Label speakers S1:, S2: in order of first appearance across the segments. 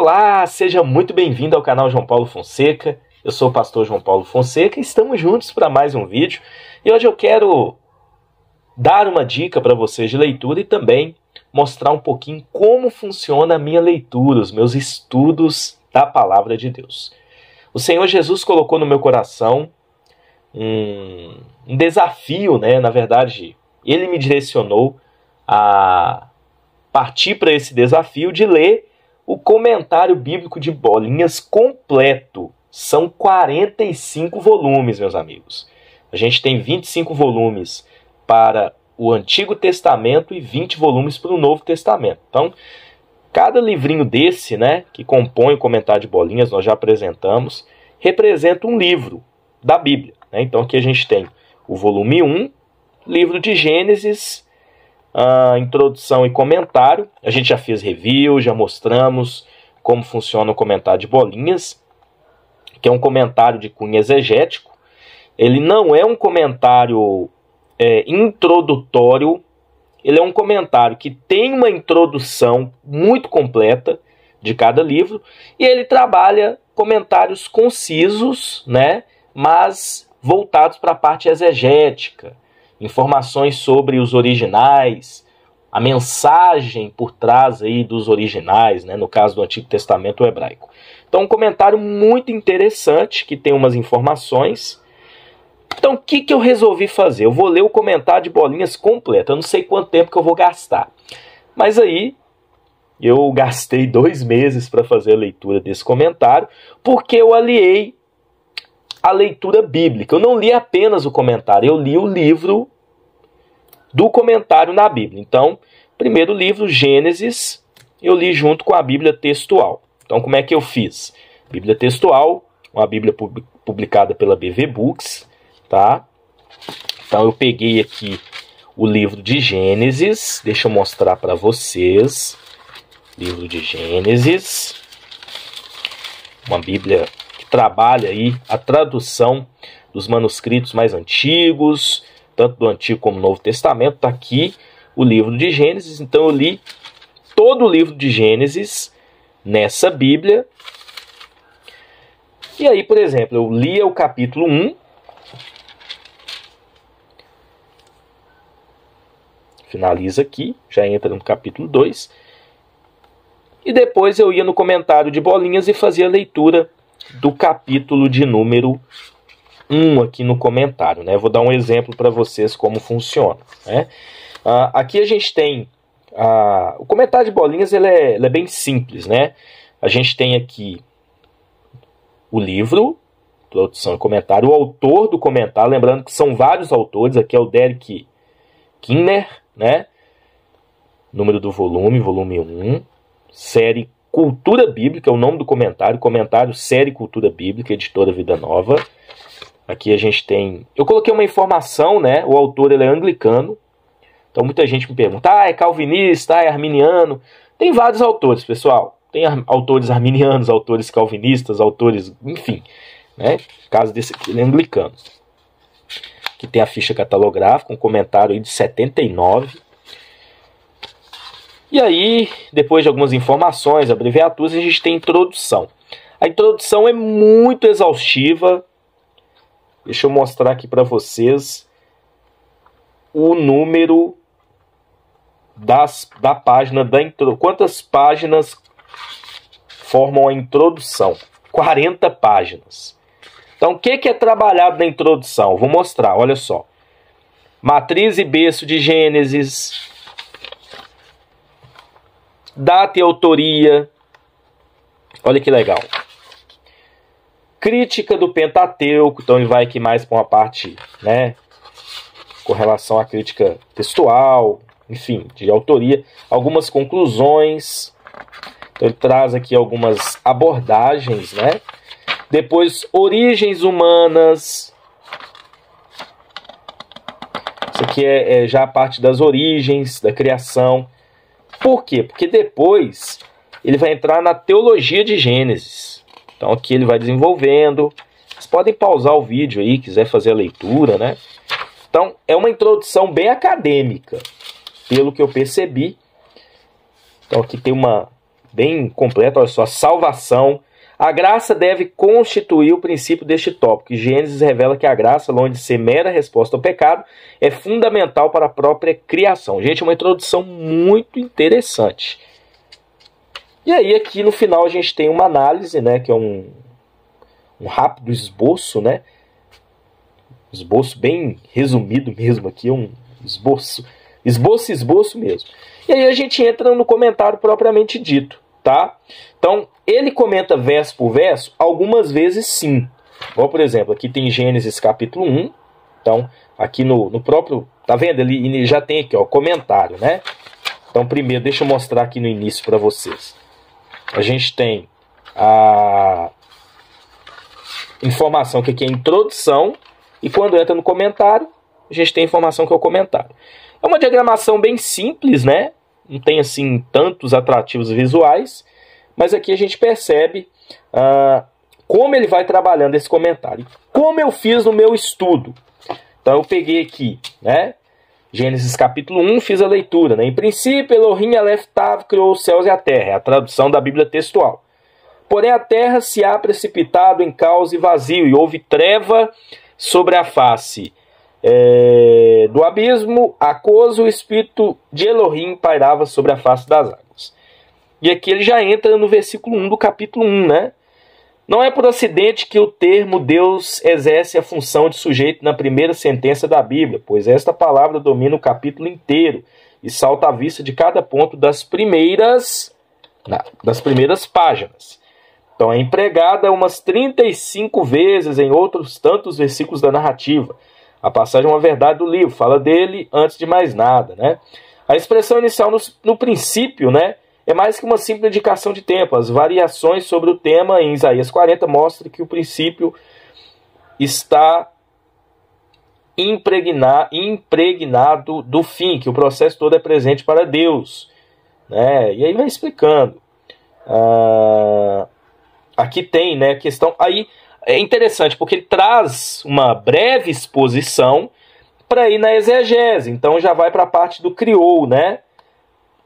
S1: Olá, seja muito bem-vindo ao canal João Paulo Fonseca. Eu sou o pastor João Paulo Fonseca e estamos juntos para mais um vídeo. E hoje eu quero dar uma dica para vocês de leitura e também mostrar um pouquinho como funciona a minha leitura, os meus estudos da Palavra de Deus. O Senhor Jesus colocou no meu coração um desafio, né? Na verdade, Ele me direcionou a partir para esse desafio de ler o comentário bíblico de Bolinhas completo. São 45 volumes, meus amigos. A gente tem 25 volumes para o Antigo Testamento e 20 volumes para o Novo Testamento. Então, cada livrinho desse, né, que compõe o comentário de Bolinhas, nós já apresentamos, representa um livro da Bíblia, né? Então, aqui a gente tem o volume 1, livro de Gênesis, introdução e comentário. A gente já fez review, já mostramos como funciona o comentário de Bolinhas, que é um comentário de cunho exegético. Ele não é um comentário introdutório, ele é um comentário que tem uma introdução muito completa de cada livro, e ele trabalha comentários concisos, né, mas voltados para a parte exegética, informações sobre os originais, a mensagem por trás aí dos originais, né, no caso do Antigo Testamento hebraico. Então, um comentário muito interessante, que tem umas informações. Então, o que eu resolvi fazer? Eu vou ler o comentário de Bolinhas completo. Eu não sei quanto tempo que eu vou gastar. Mas aí, eu gastei 2 meses para fazer a leitura desse comentário, porque eu aliei a leitura bíblica. Eu não li apenas o comentário, eu li o livro do comentário na Bíblia. Então, primeiro livro, Gênesis, eu li junto com a Bíblia textual. Então, como é que eu fiz? Bíblia textual, uma Bíblia publicada pela BV Books, tá? Então, eu peguei aqui o livro de Gênesis, deixa eu mostrar para vocês. Livro de Gênesis, uma Bíblia que trabalha aí a tradução dos manuscritos mais antigos, tanto do Antigo como do Novo Testamento. Está aqui o livro de Gênesis. Então, eu li todo o livro de Gênesis nessa Bíblia. E aí, por exemplo, eu lia o capítulo 1. Finaliza aqui, já entra no capítulo 2. E depois eu ia no comentário de Bolinhas e fazia a leitura do capítulo de número 1 aqui no comentário, né? Vou dar um exemplo para vocês como funciona, né? Aqui a gente tem o comentário de Bolinhas, ele é bem simples, né? A gente tem aqui o livro, introdução e comentário, o autor do comentário, lembrando que são vários autores, aqui é o Derek Kidner, né? Número do volume, volume 1, série Cultura Bíblica, é o nome do comentário, comentário série Cultura Bíblica, editora Vida Nova. Aqui a gente tem... Eu coloquei uma informação, né? O autor, ele é anglicano. Então muita gente me pergunta, é calvinista, é arminiano. Tem vários autores, pessoal. Tem autores arminianos, autores calvinistas, autores... Enfim, né? No caso desse aqui, ele é anglicano. Aqui tem a ficha catalográfica, um comentário aí de 79. E aí, depois de algumas informações, abreviaturas, a gente tem a introdução. A introdução é muito exaustiva. Deixa eu mostrar aqui para vocês o número da página da introdução. Quantas páginas formam a introdução? 40 páginas. Então, o que é trabalhado na introdução? Vou mostrar, olha só. Matriz e berço de Gênesis. Data e autoria. Olha que legal. Crítica do Pentateuco. Então ele vai aqui mais para uma parte, né, com relação à crítica textual, enfim, de autoria. Algumas conclusões. Então ele traz aqui algumas abordagens, né? Depois, origens humanas. Isso aqui é já a parte das origens, da criação. Por quê? Porque depois ele vai entrar na teologia de Gênesis. Então aqui ele vai desenvolvendo. Vocês podem pausar o vídeo aí, quiser fazer a leitura, né? Então é uma introdução bem acadêmica, pelo que eu percebi. Então aqui tem uma bem completo, olha só, salvação. A graça deve constituir o princípio deste tópico. Gênesis revela que a graça, longe de ser mera resposta ao pecado, é fundamental para a própria criação. Gente, uma introdução muito interessante. E aí aqui no final a gente tem uma análise, né, que é um rápido esboço, né? Esboço bem resumido mesmo aqui, um esboço mesmo. E aí a gente entra no comentário propriamente dito, tá? Então, ele comenta verso por verso, algumas vezes sim. Bom, por exemplo, aqui tem Gênesis capítulo 1. Então, aqui no próprio, tá vendo? Ele já tem aqui, ó, comentário, né? Então, primeiro, deixa eu mostrar aqui no início para vocês. A gente tem a informação que aqui é a introdução, e quando entra no comentário, a gente tem a informação que é o comentário. É uma diagramação bem simples, né? Não tem assim tantos atrativos visuais, mas aqui a gente percebe como ele vai trabalhando esse comentário. Como eu fiz no meu estudo. Então eu peguei aqui, né? Gênesis capítulo 1, fiz a leitura, né? Em princípio, Elohim Aleph Tav criou os céus e a terra. É a tradução da Bíblia textual. Porém, a terra se há precipitado em caos e vazio, e houve treva sobre a face do abismo, aquoso, o espírito de Elohim pairava sobre a face das águas. E aqui ele já entra no versículo 1 do capítulo 1, né? Não é por acidente que o termo Deus exerce a função de sujeito na primeira sentença da Bíblia, pois esta palavra domina o capítulo inteiro e salta à vista de cada ponto das primeiras páginas. Então é empregada umas 35 vezes em outros tantos versículos da narrativa. A passagem é uma verdade do livro, fala dele antes de mais nada, né? A expressão inicial no princípio, né, é mais que uma simples indicação de tempo. As variações sobre o tema em Isaías 40 mostram que o princípio está impregnado do fim, que o processo todo é presente para Deus, né? E aí vai explicando. Aqui tem, né, a questão. Aí é interessante porque ele traz uma breve exposição para ir na exegese. Então já vai para a parte do criou, né?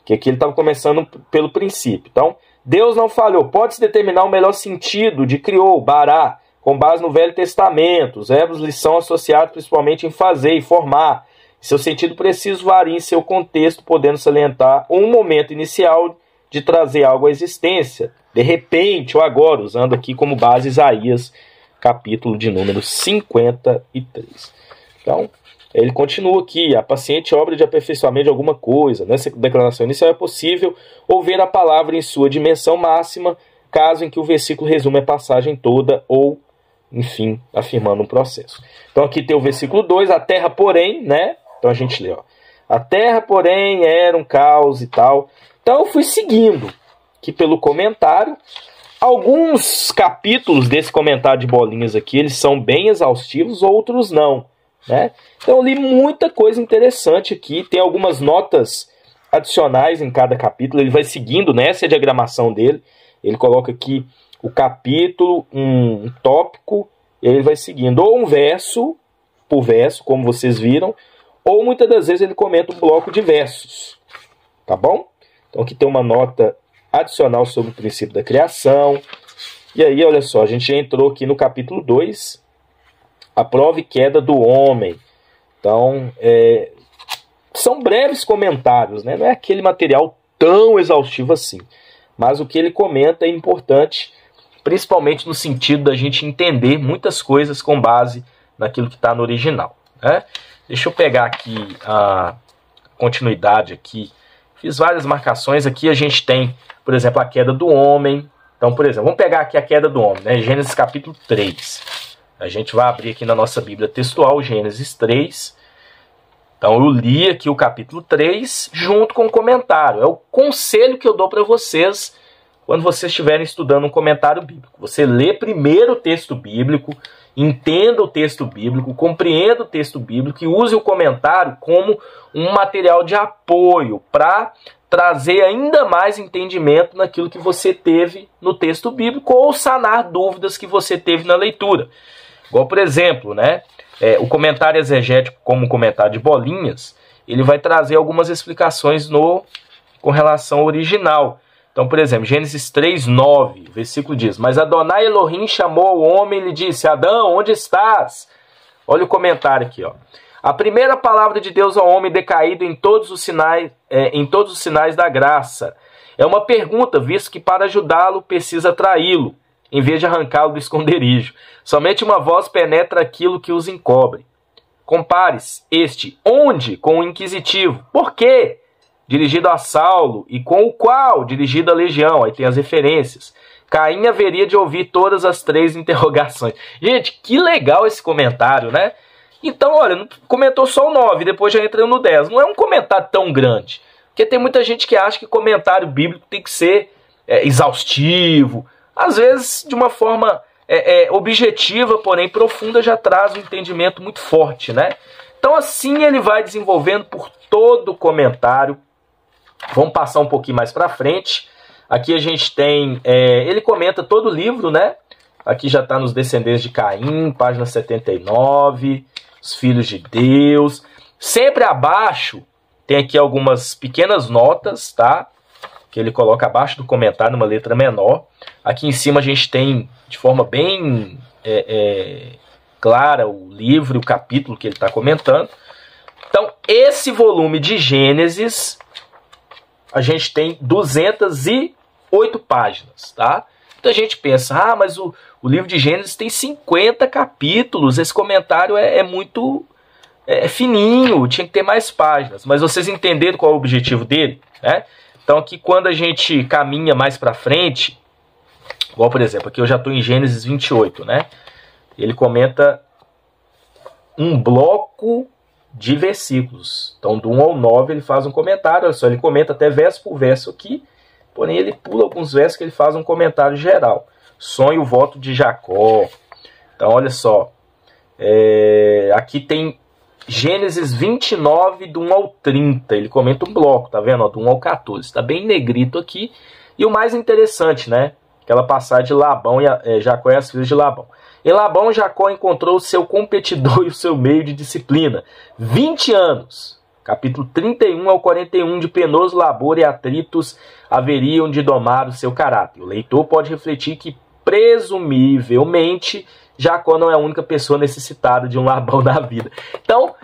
S1: Que aqui ele estava começando pelo princípio. Então, Deus não falhou. Pode-se determinar o melhor sentido de criou, bará, com base no Velho Testamento. Os verbos lhes são associados principalmente em fazer e formar. Seu sentido preciso varia em seu contexto, podendo salientar um momento inicial de trazer algo à existência. De repente, ou agora, usando aqui como base Isaías, capítulo de número 53. Então, ele continua aqui, a paciente obra de aperfeiçoamento de alguma coisa. Nessa declaração inicial é possível ouvir a palavra em sua dimensão máxima, caso em que o versículo resume a passagem toda ou, enfim, afirmando um processo. Então aqui tem o versículo 2, a terra porém, né? Então a gente lê, ó. A terra porém era um caos e tal. Então eu fui seguindo aqui pelo comentário. Alguns capítulos desse comentário de bolinhas aqui, eles são bem exaustivos, outros não, né? Então eu li muita coisa interessante aqui, tem algumas notas adicionais em cada capítulo, ele vai seguindo nessa diagramação dele, ele coloca aqui o capítulo, um tópico, e ele vai seguindo ou um verso por verso, como vocês viram, ou muitas das vezes ele comenta um bloco de versos, tá bom? Então aqui tem uma nota adicional sobre o princípio da criação, e aí olha só, a gente já entrou aqui no capítulo 2, a prova e queda do homem. Então, são breves comentários, né? Não é aquele material tão exaustivo assim. Mas o que ele comenta é importante, principalmente no sentido da gente entender muitas coisas com base naquilo que está no original, né? Deixa eu pegar aqui a continuidade aqui. Fiz várias marcações. Aqui a gente tem, por exemplo, a queda do homem. Então, por exemplo, vamos pegar aqui a queda do homem, né? Gênesis capítulo 3. A gente vai abrir aqui na nossa Bíblia textual, Gênesis 3. Então eu li aqui o capítulo 3 junto com o comentário. É o conselho que eu dou para vocês quando vocês estiverem estudando um comentário bíblico. Você lê primeiro o texto bíblico, entenda o texto bíblico, compreenda o texto bíblico e use o comentário como um material de apoio para trazer ainda mais entendimento naquilo que você teve no texto bíblico ou sanar dúvidas que você teve na leitura. Igual, por exemplo, né, o comentário exegético, como o comentário de bolinhas, ele vai trazer algumas explicações com relação ao original. Então, por exemplo, Gênesis 3:9, versículo diz: Mas Adonai Elohim chamou ao homem e lhe disse: Adão, onde estás? Olha o comentário aqui, ó. A primeira palavra de Deus ao homem decaído em todos os sinais da graça. É uma pergunta, visto que para ajudá-lo precisa traí-lo, em vez de arrancá-lo do esconderijo. Somente uma voz penetra aquilo que os encobre. Compares este onde com o inquisitivo. Por quê? Dirigido a Saulo, e com o qual dirigido a legião. Aí tem as referências. Caim haveria de ouvir todas as 3 interrogações. Gente, que legal esse comentário, né? Então, olha, não comentou só o 9, depois já entra no 10. Não é um comentário tão grande. Porque tem muita gente que acha que comentário bíblico tem que ser exaustivo. Às vezes, de uma forma objetiva, porém profunda, já traz um entendimento muito forte, né? Então, assim ele vai desenvolvendo por todo o comentário. Vamos passar um pouquinho mais para frente. Aqui a gente tem... ele comenta todo o livro, né? Aqui já está nos Descendentes de Caim, página 79... Os filhos de Deus. Sempre abaixo tem aqui algumas pequenas notas, tá? Que ele coloca abaixo do comentário, numa letra menor. Aqui em cima a gente tem, de forma bem clara, o livro, o capítulo que ele está comentando. Então, esse volume de Gênesis, a gente tem 208 páginas, tá? Muita gente pensa, mas o livro de Gênesis tem 50 capítulos, esse comentário é muito fininho, tinha que ter mais páginas. Mas vocês entenderam qual é o objetivo dele, né? Então aqui quando a gente caminha mais para frente, igual por exemplo, aqui eu já estou em Gênesis 28, né? Ele comenta um bloco de versículos. Então do 1 ao 9 ele faz um comentário, olha só, ele comenta até verso por verso aqui. Porém, ele pula alguns versos que ele faz um comentário geral. Sonho, o voto de Jacó. Então, olha só. Aqui tem Gênesis 29, do 1 ao 30. Ele comenta um bloco, tá vendo? Ó, do 1 ao 14. Está bem negrito aqui. E o mais interessante, né? Aquela passagem de Labão e Jacó e as filhas de Labão. Em Labão, Jacó encontrou o seu competidor e o seu meio de disciplina. 20 anos. Capítulo 31 ao 41, de penoso labor e atritos haveriam de domar o seu caráter. O leitor pode refletir que, presumivelmente, Jacó não é a única pessoa necessitada de um Labão na vida. Então,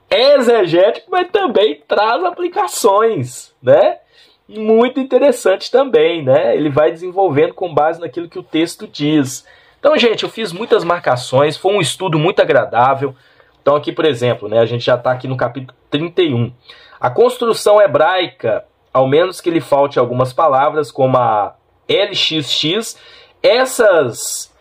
S1: é exegético, mas também traz aplicações, né? Muito interessante também, né? Ele vai desenvolvendo com base naquilo que o texto diz. Então, gente, eu fiz muitas marcações, foi um estudo muito agradável. Então aqui, por exemplo, né, a gente já está aqui no capítulo 31. A construção hebraica, ao menos que lhe falte algumas palavras, como a LXX, essas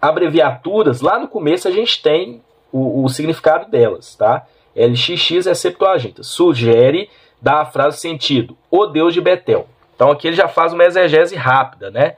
S1: abreviaturas, lá no começo a gente tem o significado delas, tá? LXX é Septuaginta, sugere, dá a frase sentido, o Deus de Betel. Então aqui ele já faz uma exegese rápida, né?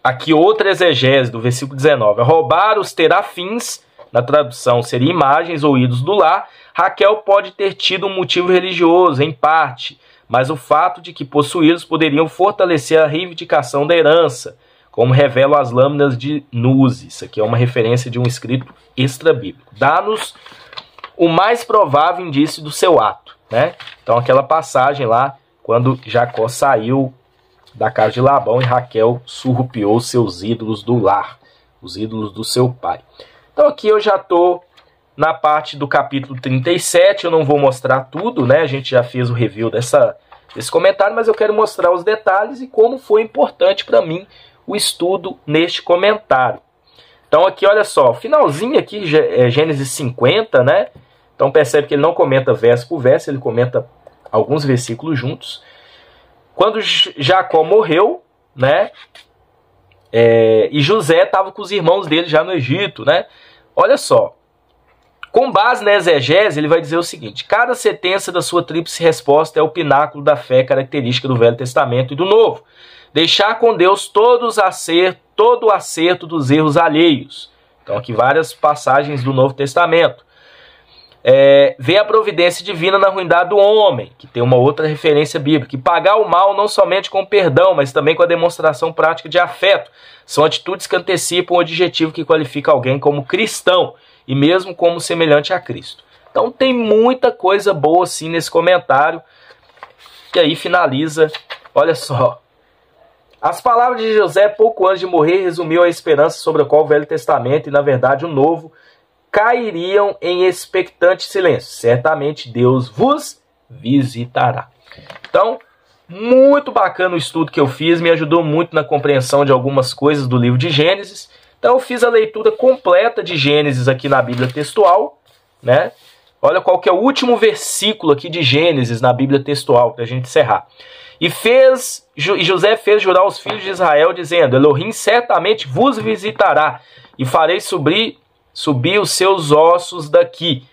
S1: Aqui outra exegese do versículo 19. Roubar os terafins, na tradução seria imagens ou ídolos do lar. Raquel pode ter tido um motivo religioso, em parte, mas o fato de que possuí-los poderiam fortalecer a reivindicação da herança, como revelam as lâminas de Nuse. Isso aqui é uma referência de um escrito extra-bíblico. Dá-nos o mais provável indício do seu ato, né? Então aquela passagem lá, quando Jacó saiu da casa de Labão e Raquel surrupiou seus ídolos do lar, os ídolos do seu pai. Então aqui eu já estou na parte do capítulo 37, eu não vou mostrar tudo, né? A gente já fez o review desse comentário, mas eu quero mostrar os detalhes e como foi importante para mim o estudo neste comentário. Então aqui, olha só, finalzinho aqui, Gênesis 50, né? Então percebe que ele não comenta verso por verso, ele comenta alguns versículos juntos. Quando Jacó morreu, né? E José estava com os irmãos dele já no Egito, né? Olha só. Com base na exegese, ele vai dizer o seguinte: cada sentença da sua tríplice resposta é o pináculo da fé característica do Velho Testamento e do Novo. Deixar com Deus todo o acerto dos erros alheios. Então aqui várias passagens do Novo Testamento. Ver a providência divina na ruindade do homem, que tem uma outra referência bíblica. E pagar o mal não somente com perdão, mas também com a demonstração prática de afeto. São atitudes que antecipam o adjetivo que qualifica alguém como cristão, e mesmo como semelhante a Cristo. Então tem muita coisa boa assim nesse comentário. E aí finaliza, olha só. As palavras de José, pouco antes de morrer, resumiu a esperança sobre a qual o Velho Testamento e, na verdade, o Novo cairiam em expectante silêncio. Certamente Deus vos visitará. Então, muito bacana o estudo que eu fiz, me ajudou muito na compreensão de algumas coisas do livro de Gênesis. Então, eu fiz a leitura completa de Gênesis aqui na Bíblia textual, né? Olha qual que é o último versículo aqui de Gênesis na Bíblia textual, para a gente encerrar. E José fez jurar aos filhos de Israel, dizendo: Elohim certamente vos visitará, e farei subir os seus ossos daqui.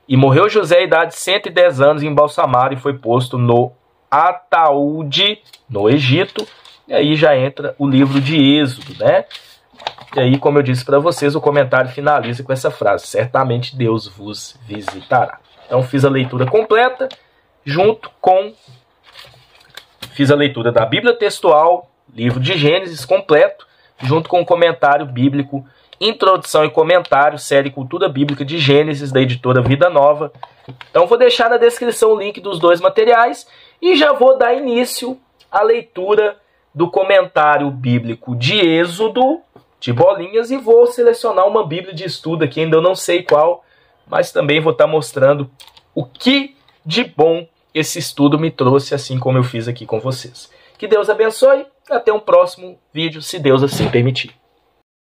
S1: E morreu José à idade de 110 anos, embalsamado, e foi posto no ataúde no Egito. E aí já entra o livro de Êxodo, né? E aí, como eu disse para vocês, o comentário finaliza com essa frase: certamente Deus vos visitará. Então fiz a leitura completa, fiz a leitura da Bíblia textual, livro de Gênesis completo, junto com o comentário bíblico, introdução e comentário, série Cultura Bíblica de Gênesis, da editora Vida Nova. Então vou deixar na descrição o link dos dois materiais e já vou dar início à leitura do comentário bíblico de Êxodo, de bolinhas, e vou selecionar uma Bíblia de estudo aqui, ainda eu não sei qual, mas também vou estar mostrando o que de bom esse estudo me trouxe, assim como eu fiz aqui com vocês. Que Deus abençoe, até um próximo vídeo, se Deus assim permitir.